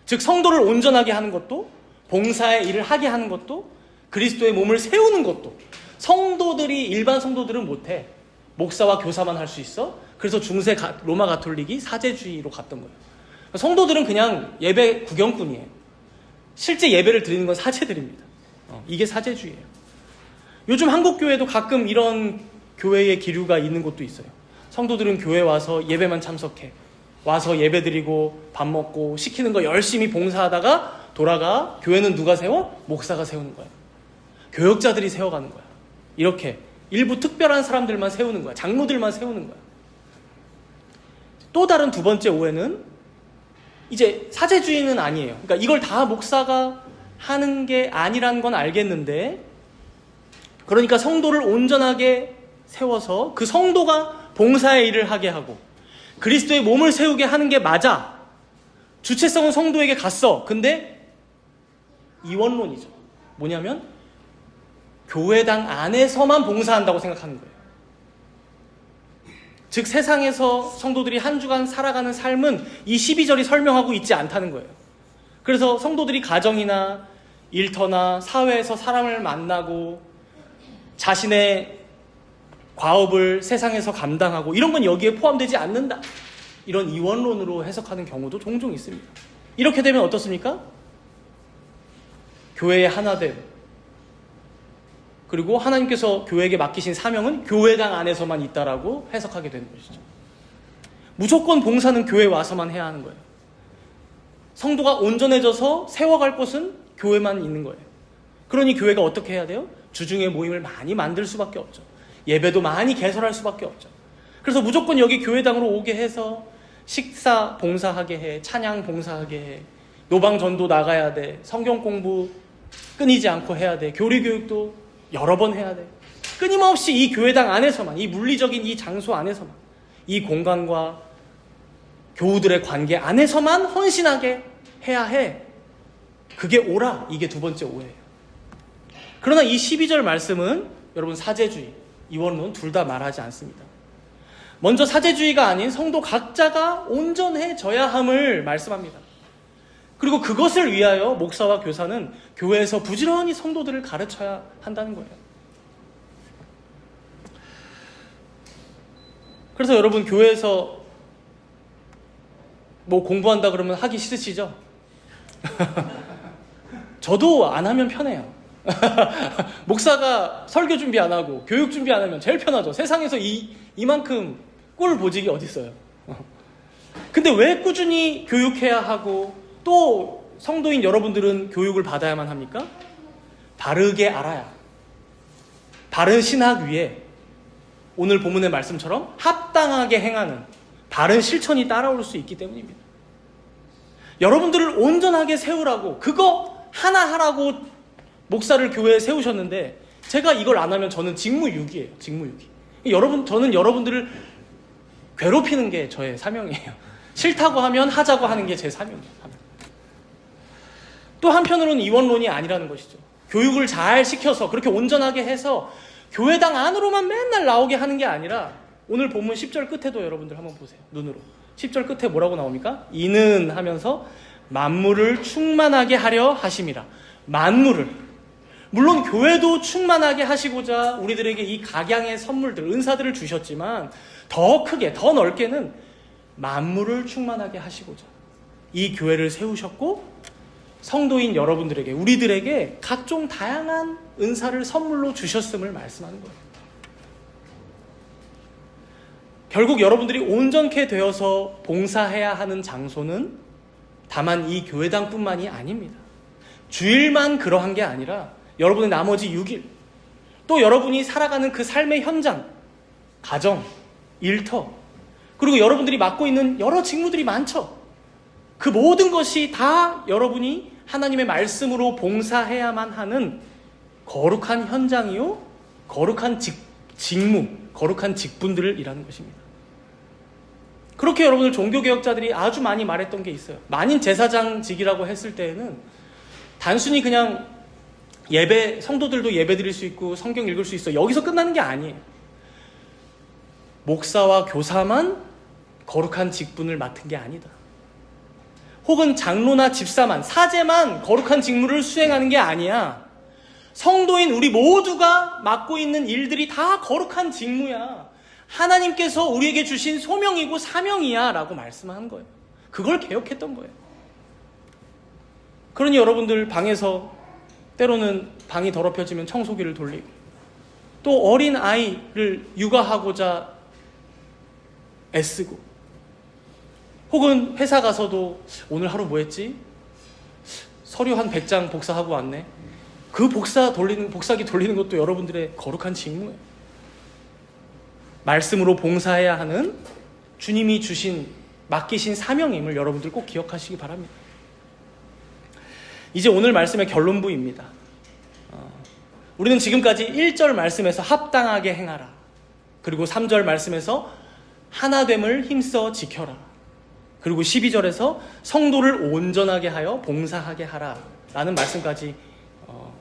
즉 성도를 온전하게 하는 것도, 봉사의 일을 하게 하는 것도, 그리스도의 몸을 세우는 것도 성도들이, 일반 성도들은 못해. 목사와 교사만 할 수 있어. 그래서 중세 로마 가톨릭이 사제주의로 갔던 거예요. 성도들은 그냥 예배 구경꾼이에요. 실제 예배를 드리는 건 사제들입니다. 이게 사제주의예요. 요즘 한국 교회도 가끔 이런 교회의 기류가 있는 곳도 있어요. 성도들은 교회 와서 예배만 참석해. 와서 예배 드리고 밥 먹고 시키는 거 열심히 봉사하다가 돌아가. 교회는 누가 세워? 목사가 세우는 거야. 교역자들이 세워가는 거야. 이렇게 일부 특별한 사람들만 세우는 거야. 장로들만 세우는 거야. 또 다른 두 번째 오해는 이제 사제주의는 아니에요. 그러니까 이걸 다 목사가 하는 게 아니란 건 알겠는데, 그러니까 성도를 온전하게 세워서 그 성도가 봉사의 일을 하게 하고 그리스도의 몸을 세우게 하는 게 맞아. 주체성은 성도에게 갔어. 근데 이원론이죠. 뭐냐면 교회당 안에서만 봉사한다고 생각하는 거예요. 즉 세상에서 성도들이 한 주간 살아가는 삶은 이 12절이 설명하고 있지 않다는 거예요. 그래서 성도들이 가정이나 일터나 사회에서 사람을 만나고 자신의 과업을 세상에서 감당하고 이런 건 여기에 포함되지 않는다. 이런 이원론으로 해석하는 경우도 종종 있습니다. 이렇게 되면 어떻습니까? 교회의 하나됨, 그리고 하나님께서 교회에게 맡기신 사명은 교회당 안에서만 있다라고 해석하게 되는 것이죠. 무조건 봉사는 교회에 와서만 해야 하는 거예요. 성도가 온전해져서 세워갈 곳은 교회만 있는 거예요. 그러니 교회가 어떻게 해야 돼요? 주중에 모임을 많이 만들 수밖에 없죠. 예배도 많이 개설할 수밖에 없죠. 그래서 무조건 여기 교회당으로 오게 해서 식사 봉사하게 해, 찬양 봉사하게 해, 노방 전도 나가야 돼, 성경 공부 끊이지 않고 해야 돼, 교리 교육도 여러 번 해야 돼. 끊임없이 이 교회당 안에서만, 이 물리적인 이 장소 안에서만, 이 공간과 교우들의 관계 안에서만 헌신하게 해야 해. 그게 오라. 이게 두 번째 오해예요. 그러나 이 12절 말씀은 여러분 사제주의, 이원론 둘 다 말하지 않습니다. 먼저 사제주의가 아닌 성도 각자가 온전해져야 함을 말씀합니다. 그리고 그것을 위하여 목사와 교사는 교회에서 부지런히 성도들을 가르쳐야 한다는 거예요. 그래서 여러분 교회에서 뭐 공부한다 그러면 하기 싫으시죠? 저도 안 하면 편해요. 목사가 설교 준비 안 하고 교육 준비 안 하면 제일 편하죠. 세상에서 이만큼 꿀 보직이 어디 있어요. 근데 왜 꾸준히 교육해야 하고 또 성도인 여러분들은 교육을 받아야만 합니까? 바르게 알아야, 바른 신학 위에 오늘 본문의 말씀처럼 합당하게 행하는 바른 실천이 따라올 수 있기 때문입니다. 여러분들을 온전하게 세우라고, 그거 하나 하라고 목사를 교회에 세우셨는데 제가 이걸 안 하면 저는 직무유기예요. 직무유기. 저는 여러분들을 괴롭히는 게 저의 사명이에요. 싫다고 하면 하자고 하는 게 제 사명이에요. 또 한편으로는 이원론이 아니라는 것이죠. 교육을 잘 시켜서 그렇게 온전하게 해서 교회당 안으로만 맨날 나오게 하는 게 아니라 오늘 본문 10절 끝에도 여러분들 한번 보세요. 눈으로. 10절 끝에 뭐라고 나옵니까? 이는 하면서 만물을 충만하게 하려 하심이라. 만물을. 물론 교회도 충만하게 하시고자 우리들에게 이 각양의 선물들, 은사들을 주셨지만 더 크게, 더 넓게는 만물을 충만하게 하시고자 이 교회를 세우셨고 성도인 여러분들에게, 우리들에게 각종 다양한 은사를 선물로 주셨음을 말씀하는 거예요. 결국 여러분들이 온전케 되어서 봉사해야 하는 장소는 다만 이 교회당뿐만이 아닙니다. 주일만 그러한 게 아니라 여러분의 나머지 6일, 또 여러분이 살아가는 그 삶의 현장, 가정, 일터, 그리고 여러분들이 맡고 있는 여러 직무들이 많죠. 그 모든 것이 다 여러분이 하나님의 말씀으로 봉사해야만 하는 거룩한 현장이요, 거룩한 직무, 거룩한 직분들을 일하는 것입니다. 그렇게 여러분들 종교개혁자들이 아주 많이 말했던 게 있어요. 만인 제사장직이라고 했을 때에는 단순히 그냥 예배, 성도들도 예배 드릴 수 있고 성경 읽을 수 있어, 여기서 끝나는 게 아니에요. 목사와 교사만 거룩한 직분을 맡은 게 아니다. 혹은 장로나 집사만, 사제만 거룩한 직무를 수행하는 게 아니야. 성도인 우리 모두가 맡고 있는 일들이 다 거룩한 직무야. 하나님께서 우리에게 주신 소명이고 사명이야 라고 말씀하는 거예요. 그걸 개혁했던 거예요. 그러니 여러분들 방에서 때로는 방이 더럽혀지면 청소기를 돌리고, 또 어린 아이를 육아하고자 애쓰고, 혹은 회사 가서도 오늘 하루 뭐 했지? 서류 한 100장 복사하고 왔네. 그 복사기 돌리는 것도 여러분들의 거룩한 직무예요. 말씀으로 봉사해야 하는 주님이 맡기신 사명임을 여러분들 꼭 기억하시기 바랍니다. 이제 오늘 말씀의 결론부입니다. 우리는 지금까지 1절 말씀에서 합당하게 행하라, 그리고 3절 말씀에서 하나됨을 힘써 지켜라, 그리고 12절에서 성도를 온전하게 하여 봉사하게 하라 라는 말씀까지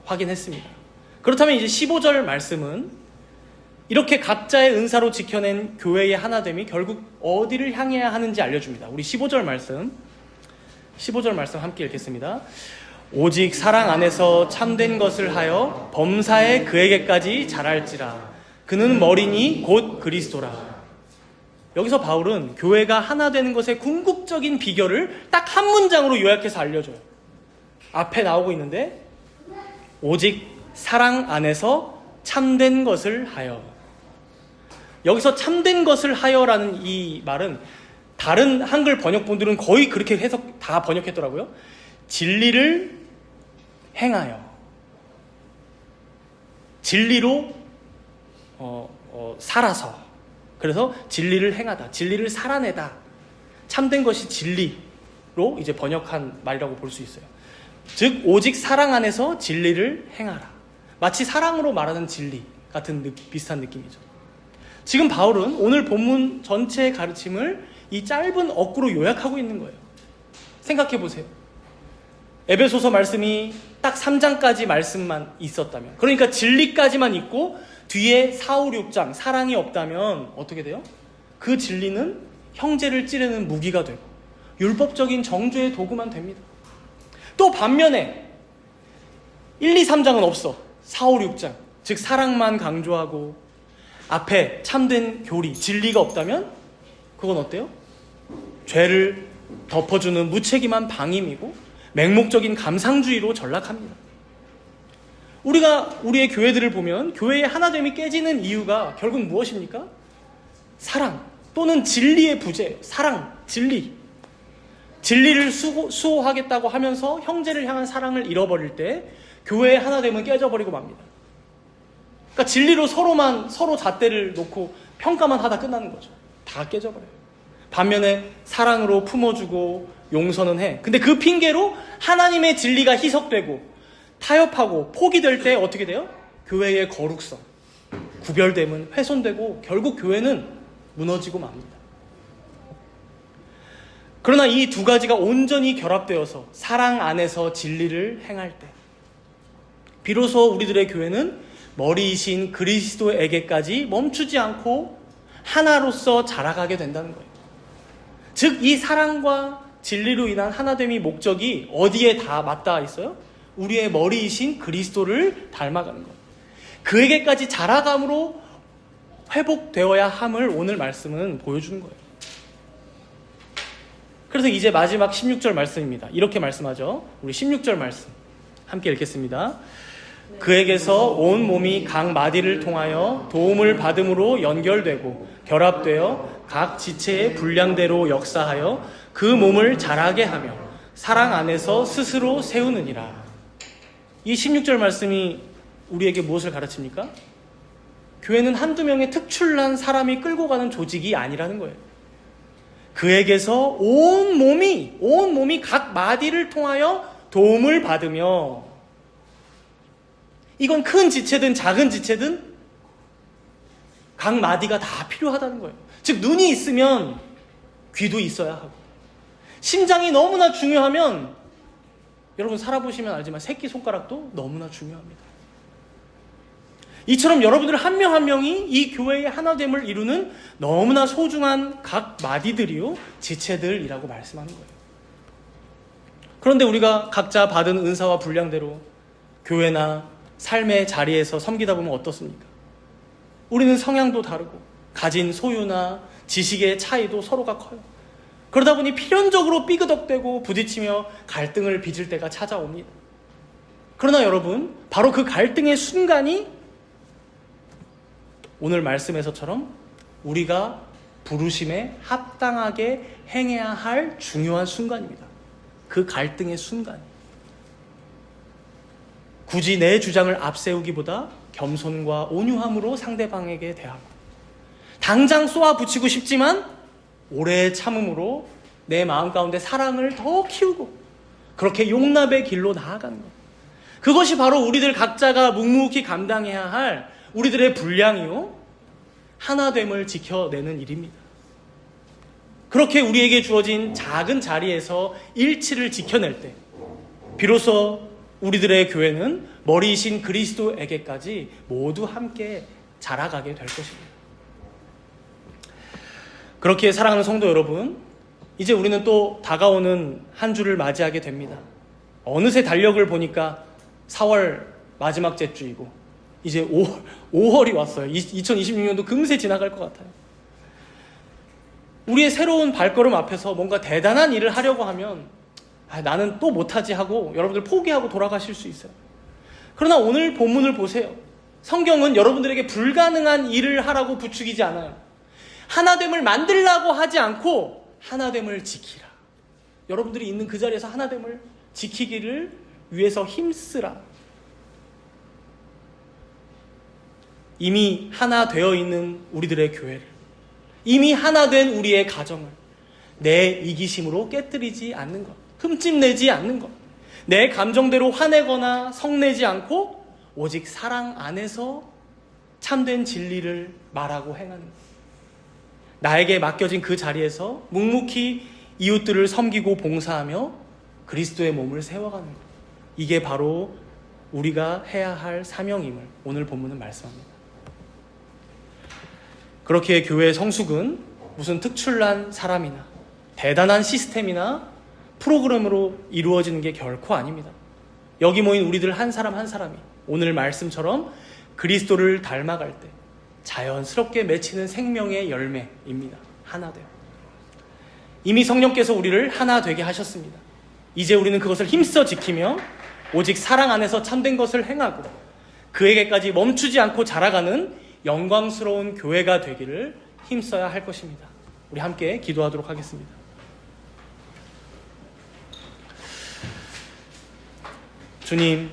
확인했습니다. 그렇다면 이제 15절 말씀은 이렇게 각자의 은사로 지켜낸 교회의 하나됨이 결국 어디를 향해야 하는지 알려줍니다. 우리 15절 말씀 함께 읽겠습니다. 오직 사랑 안에서 참된 것을 하여 범사에 그에게까지 자랄지라. 그는 머리니 곧 그리스도라. 여기서 바울은 교회가 하나 되는 것의 궁극적인 비결을 딱 한 문장으로 요약해서 알려줘요. 앞에 나오고 있는데, 오직 사랑 안에서 참된 것을 하여. 여기서 참된 것을 하여라는 이 말은 다른 한글 번역본들은 거의 그렇게 해석 다 번역했더라고요. 진리를 행하여, 진리로 살아서, 그래서 진리를 행하다, 진리를 살아내다, 참된 것이 진리로 이제 번역한 말이라고 볼 수 있어요. 즉 오직 사랑 안에서 진리를 행하라. 마치 사랑으로 말하는 진리 같은 비슷한 느낌이죠. 지금 바울은 오늘 본문 전체의 가르침을 이 짧은 어구로 요약하고 있는 거예요. 생각해 보세요. 에베소서 말씀이 딱 3장까지 말씀만 있었다면, 그러니까 진리까지만 있고 뒤에 4, 5, 6장 사랑이 없다면 어떻게 돼요? 그 진리는 형제를 찌르는 무기가 되고 율법적인 정죄의 도구만 됩니다. 또 반면에 1, 2, 3장은 없어. 4, 5, 6장, 즉 사랑만 강조하고 앞에 참된 교리, 진리가 없다면 그건 어때요? 죄를 덮어주는 무책임한 방임이고 맹목적인 감상주의로 전락합니다. 우리가 우리의 교회들을 보면 교회의 하나됨이 깨지는 이유가 결국 무엇입니까? 사랑 또는 진리의 부재, 사랑, 진리를 수호하겠다고 하면서 형제를 향한 사랑을 잃어버릴 때 교회의 하나됨은 깨져버리고 맙니다. 그러니까 진리로 서로 잣대를 놓고 평가만 하다 끝나는 거죠. 다 깨져버려요. 반면에 사랑으로 품어주고 용서는 해. 근데 그 핑계로 하나님의 진리가 희석되고 타협하고 포기될 때 어떻게 돼요? 교회의 거룩성, 구별됨은 훼손되고 결국 교회는 무너지고 맙니다. 그러나 이 두 가지가 온전히 결합되어서 사랑 안에서 진리를 행할 때 비로소 우리들의 교회는 머리이신 그리스도에게까지 멈추지 않고 하나로서 자라가게 된다는 거예요. 즉 이 사랑과 진리로 인한 하나됨이 목적이 어디에 다 맞닿아 있어요? 우리의 머리이신 그리스도를 닮아가는 거예요. 그에게까지 자라감으로 회복되어야 함을 오늘 말씀은 보여주는 거예요. 그래서 이제 마지막 16절 말씀입니다. 이렇게 말씀하죠. 우리 16절 말씀 함께 읽겠습니다. 그에게서 온 몸이 각 마디를 통하여 도움을 받음으로 연결되고 결합되어 각 지체의 분량대로 역사하여 그 몸을 자라게 하며 사랑 안에서 스스로 세우느니라. 이 16절 말씀이 우리에게 무엇을 가르칩니까? 교회는 한두 명의 특출난 사람이 끌고 가는 조직이 아니라는 거예요. 그에게서 온 몸이 각 마디를 통하여 도움을 받으며, 이건 큰 지체든 작은 지체든 각 마디가 다 필요하다는 거예요. 즉 눈이 있으면 귀도 있어야 하고, 심장이 너무나 중요하면, 여러분 살아보시면 알지만 새끼손가락도 너무나 중요합니다. 이처럼 여러분들 한 명 한 명이 이 교회의 하나됨을 이루는 너무나 소중한 각 마디들이요, 지체들이라고 말씀하는 거예요. 그런데 우리가 각자 받은 은사와 분량대로 교회나 삶의 자리에서 섬기다 보면 어떻습니까? 우리는 성향도 다르고 가진 소유나 지식의 차이도 서로가 커요. 그러다 보니 필연적으로 삐그덕대고 부딪히며 갈등을 빚을 때가 찾아옵니다. 그러나 여러분, 바로 그 갈등의 순간이 오늘 말씀에서처럼 우리가 부르심에 합당하게 행해야 할 중요한 순간입니다. 그 갈등의 순간. 굳이 내 주장을 앞세우기보다 겸손과 온유함으로 상대방에게 대하고, 당장 쏘아붙이고 싶지만 오래 참음으로 내 마음 가운데 사랑을 더 키우고, 그렇게 용납의 길로 나아가는 것. 그것이 바로 우리들 각자가 묵묵히 감당해야 할 우리들의 분량이요, 하나됨을 지켜내는 일입니다. 그렇게 우리에게 주어진 작은 자리에서 일치를 지켜낼 때 비로소 우리들의 교회는 머리이신 그리스도에게까지 모두 함께 자라가게 될 것입니다. 그렇게 사랑하는 성도 여러분, 이제 우리는 또 다가오는 한 주를 맞이하게 됩니다. 어느새 달력을 보니까 4월 마지막 째주이고 이제 5월이 왔어요. 2026년도 금세 지나갈 것 같아요. 우리의 새로운 발걸음 앞에서 뭔가 대단한 일을 하려고 하면 나는 또 못하지 하고 여러분들 포기하고 돌아가실 수 있어요. 그러나 오늘 본문을 보세요. 성경은 여러분들에게 불가능한 일을 하라고 부추기지 않아요. 하나됨을 만들라고 하지 않고 하나됨을 지키라. 여러분들이 있는 그 자리에서 하나됨을 지키기를 위해서 힘쓰라. 이미 하나 되어 있는 우리들의 교회를, 이미 하나 된 우리의 가정을 내 이기심으로 깨뜨리지 않는 것, 흠집내지 않는 것, 내 감정대로 화내거나 성내지 않고 오직 사랑 안에서 참된 진리를 말하고 행하는 것, 나에게 맡겨진 그 자리에서 묵묵히 이웃들을 섬기고 봉사하며 그리스도의 몸을 세워가는 것, 이게 바로 우리가 해야 할 사명임을 오늘 본문은 말씀합니다. 그렇게 교회의 성숙은 무슨 특출난 사람이나 대단한 시스템이나 프로그램으로 이루어지는 게 결코 아닙니다. 여기 모인 우리들 한 사람 한 사람이 오늘 말씀처럼 그리스도를 닮아갈 때 자연스럽게 맺히는 생명의 열매입니다. 하나 되어. 이미 성령께서 우리를 하나 되게 하셨습니다. 이제 우리는 그것을 힘써 지키며 오직 사랑 안에서 참된 것을 행하고 그에게까지 멈추지 않고 자라가는 영광스러운 교회가 되기를 힘써야 할 것입니다. 우리 함께 기도하도록 하겠습니다. 주님,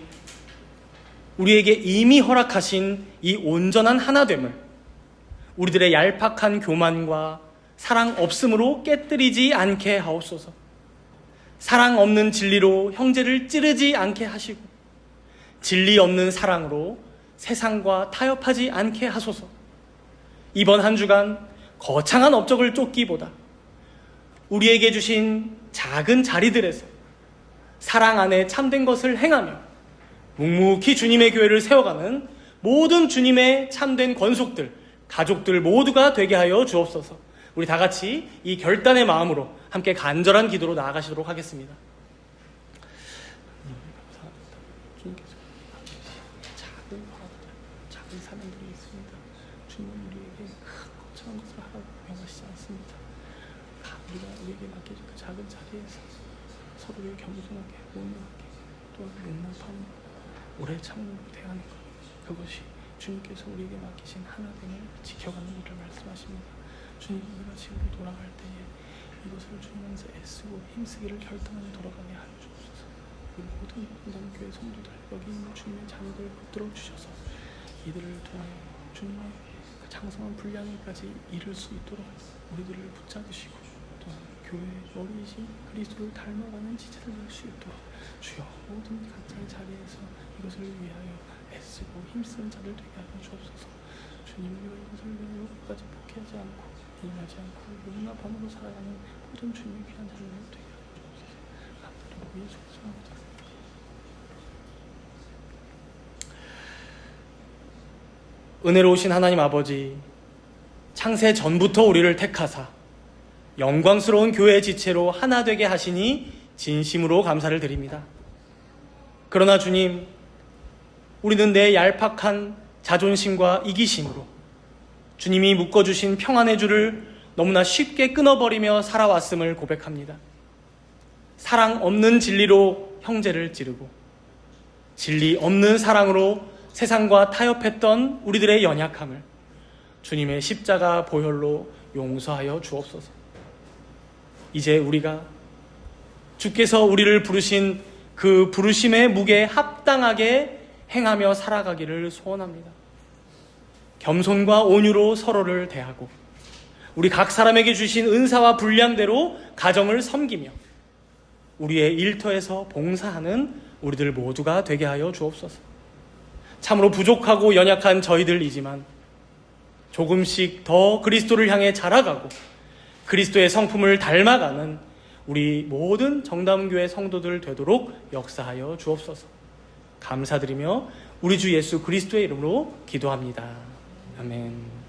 우리에게 이미 허락하신 이 온전한 하나됨을 우리들의 얄팍한 교만과 사랑 없음으로 깨뜨리지 않게 하옵소서. 사랑 없는 진리로 형제를 찌르지 않게 하시고 진리 없는 사랑으로 세상과 타협하지 않게 하소서. 이번 한 주간 거창한 업적을 쫓기보다 우리에게 주신 작은 자리들에서 사랑 안에 참된 것을 행하며 묵묵히 주님의 교회를 세워가는 모든 주님의 참된 권속들, 가족들 모두가 되게 하여 주옵소서. 우리 다 같이 이 결단의 마음으로 함께 간절한 기도로 나아가시도록 하겠습니다. 주님께서 작은 사명들이 있습니다. 주님은 우리에게 큰 거창한 것을 하라고 명하시지 않습니다. 우리에게 맡겨진 그 작은 자리에서 서로를 겸손하게, 온유하게, 또한 용납하며 오래 참음으로 대하는 것, 그것이 주님께서 우리에게 맡기신 하나됨을 지켜가는 일을 말씀하십니다. 주님, 우리가 지금으로 돌아갈 때에 이것을 주님 안에서 애쓰고 힘쓰기를 결단하며 돌아가게 하여 주옵소서. 우리 모든 남교회 성도들, 여기 있는 주님의 자녀들 붙들어 주셔서 이들을 통하여 주님의 그 장성한 분량에까지 이룰 수 있도록 우리들을 붙잡으시고 또한 교회의 머리이신 그리스도를 닮아가는 지체를 낼 수 있도록 주여 모든 각자의 자리에서 이것을 위하여 애쓰고 힘쓴 자를 되게 하여 주옵소서. 주님, 우리가 이것을 위하여 끝까지 포기하지 않고 인하지 않고 용납함으로 살아가는 모든 주님의 귀한 자를 되게 하여 주옵소서. 감사드리고 예수 그리스도의 이름으로 은혜로우신 하나님 아버지, 창세 전부터 우리를 택하사 영광스러운 교회의 지체로 하나 되게 하시니 진심으로 감사를 드립니다. 그러나 주님, 우리는 내 얄팍한 자존심과 이기심으로 주님이 묶어주신 평안의 줄을 너무나 쉽게 끊어버리며 살아왔음을 고백합니다. 사랑 없는 진리로 형제를 찌르고 진리 없는 사랑으로 세상과 타협했던 우리들의 연약함을 주님의 십자가 보혈로 용서하여 주옵소서. 이제 우리가 주께서 우리를 부르신 그 부르심의 무게에 합당하게 행하며 살아가기를 소원합니다. 겸손과 온유로 서로를 대하고 우리 각 사람에게 주신 은사와 분량대로 가정을 섬기며 우리의 일터에서 봉사하는 우리들 모두가 되게 하여 주옵소서. 참으로 부족하고 연약한 저희들이지만 조금씩 더 그리스도를 향해 자라가고 그리스도의 성품을 닮아가는 우리 모든 정담교회 성도들 되도록 역사하여 주옵소서. 감사드리며 우리 주 예수 그리스도의 이름으로 기도합니다. 아멘.